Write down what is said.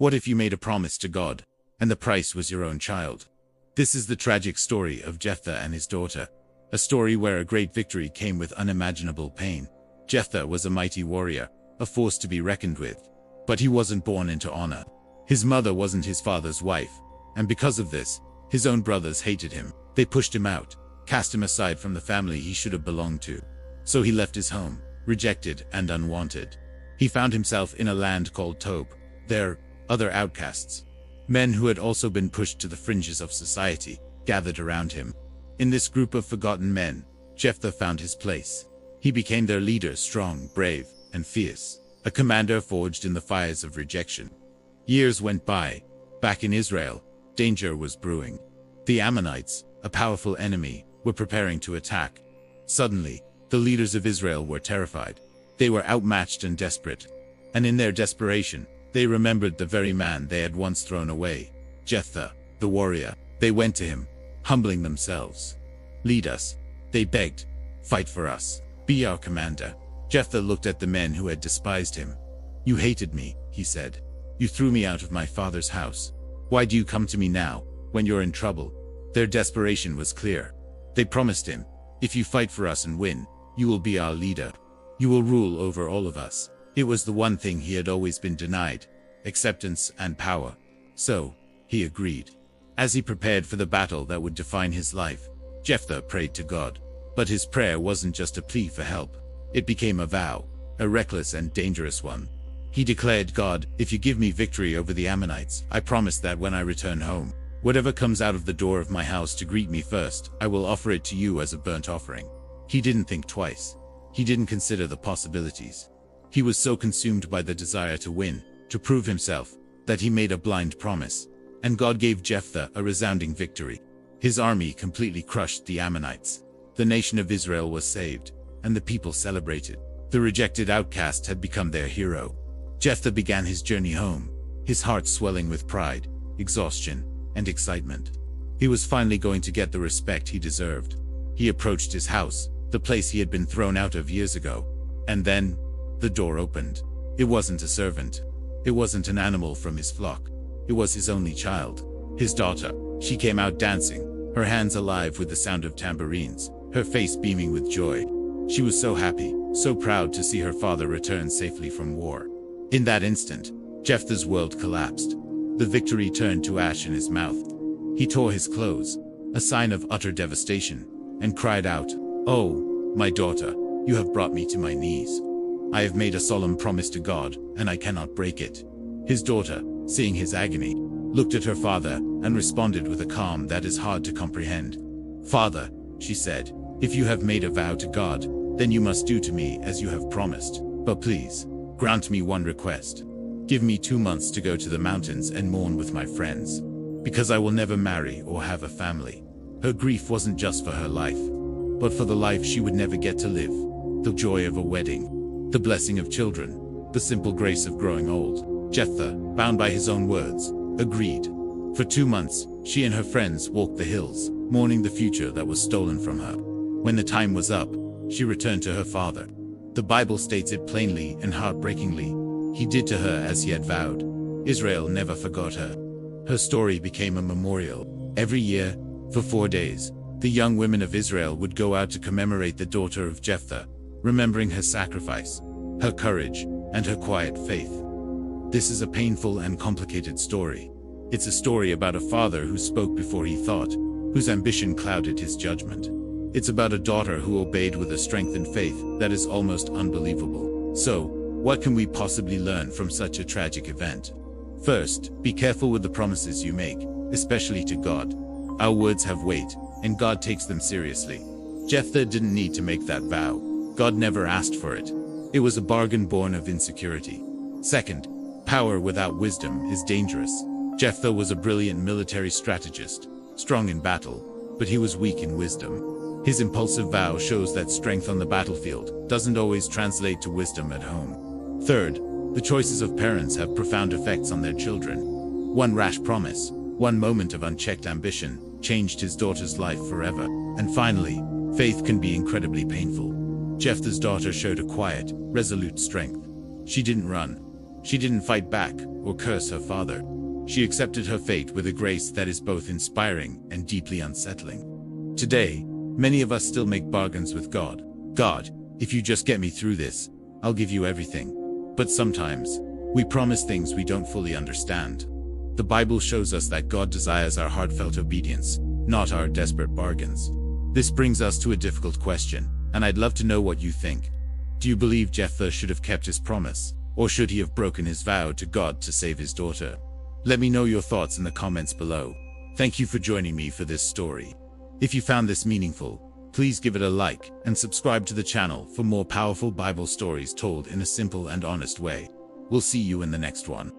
What if you made a promise to God, and the price was your own child? This is the tragic story of Jephthah and his daughter, a story where a great victory came with unimaginable pain. Jephthah was a mighty warrior, a force to be reckoned with, but he wasn't born into honor. His mother wasn't his father's wife, and because of this, his own brothers hated him. They pushed him out, cast him aside from the family he should have belonged to. So he left his home, rejected and unwanted. He found himself in a land called Tob. There, other outcasts, men who had also been pushed to the fringes of society, gathered around him. In this group of forgotten men, Jephthah found his place. He became their leader, strong, brave, and fierce, a commander forged in the fires of rejection. Years went by. Back in Israel, danger was brewing. The Ammonites, a powerful enemy, were preparing to attack. Suddenly, the leaders of Israel were terrified. They were outmatched and desperate. And in their desperation, they remembered the very man they had once thrown away, Jephthah, the warrior. They went to him, humbling themselves. "Lead us," they begged. "Fight for us. Be our commander." Jephthah looked at the men who had despised him. "You hated me," he said. "You threw me out of my father's house. Why do you come to me now, when you're in trouble?" Their desperation was clear. They promised him, "If you fight for us and win, you will be our leader. You will rule over all of us." It was the one thing he had always been denied: acceptance and power. So, he agreed. As he prepared for the battle that would define his life, Jephthah prayed to God. But his prayer wasn't just a plea for help. It became a vow, a reckless and dangerous one. He declared, "God, if you give me victory over the Ammonites, I promise that when I return home, whatever comes out of the door of my house to greet me first, I will offer it to you as a burnt offering." He didn't think twice. He didn't consider the possibilities. He was so consumed by the desire to win, to prove himself, that he made a blind promise. And God gave Jephthah a resounding victory. His army completely crushed the Ammonites. The nation of Israel was saved, and the people celebrated. The rejected outcast had become their hero. Jephthah began his journey home, his heart swelling with pride, exhaustion, and excitement. He was finally going to get the respect he deserved. He approached his house, the place he had been thrown out of years ago. And then, the door opened. It wasn't a servant. It wasn't an animal from his flock. It was his only child, his daughter. She came out dancing, her hands alive with the sound of tambourines, her face beaming with joy. She was so happy, so proud to see her father return safely from war. In that instant, Jephthah's world collapsed. The victory turned to ash in his mouth. He tore his clothes, a sign of utter devastation, and cried out, "Oh, my daughter, you have brought me to my knees. I have made a solemn promise to God, and I cannot break it." His daughter, seeing his agony, looked at her father and responded with a calm that is hard to comprehend. "Father," she said, "if you have made a vow to God, then you must do to me as you have promised. But please, grant me one request. Give me 2 months to go to the mountains and mourn with my friends, because I will never marry or have a family." Her grief wasn't just for her life, but for the life she would never get to live. The joy of a wedding, the blessing of children, the simple grace of growing old. Jephthah, bound by his own words, agreed. For 2 months, she and her friends walked the hills, mourning the future that was stolen from her. When the time was up, she returned to her father. The Bible states it plainly and heartbreakingly. He did to her as he had vowed. Israel never forgot her. Her story became a memorial. Every year, for 4 days, the young women of Israel would go out to commemorate the daughter of Jephthah, remembering her sacrifice, her courage, and her quiet faith. This is a painful and complicated story. It's a story about a father who spoke before he thought, whose ambition clouded his judgment. It's about a daughter who obeyed with a strength and faith that is almost unbelievable. So, what can we possibly learn from such a tragic event? First, be careful with the promises you make, especially to God. Our words have weight, and God takes them seriously. Jephthah didn't need to make that vow. God never asked for it. It was a bargain born of insecurity. Second, power without wisdom is dangerous. Jephthah was a brilliant military strategist, strong in battle, but he was weak in wisdom. His impulsive vow shows that strength on the battlefield doesn't always translate to wisdom at home. Third, the choices of parents have profound effects on their children. One rash promise, one moment of unchecked ambition, changed his daughter's life forever. And finally, faith can be incredibly painful. Jephthah's daughter showed a quiet, resolute strength. She didn't run. She didn't fight back or curse her father. She accepted her fate with a grace that is both inspiring and deeply unsettling. Today, many of us still make bargains with God. God, if you just get me through this, I'll give you everything. But sometimes, we promise things we don't fully understand. The Bible shows us that God desires our heartfelt obedience, not our desperate bargains. This brings us to a difficult question, and I'd love to know what you think. Do you believe Jephthah should have kept his promise, or should he have broken his vow to God to save his daughter? Let me know your thoughts in the comments below. Thank you for joining me for this story. If you found this meaningful, please give it a like and subscribe to the channel for more powerful Bible stories told in a simple and honest way. We'll see you in the next one.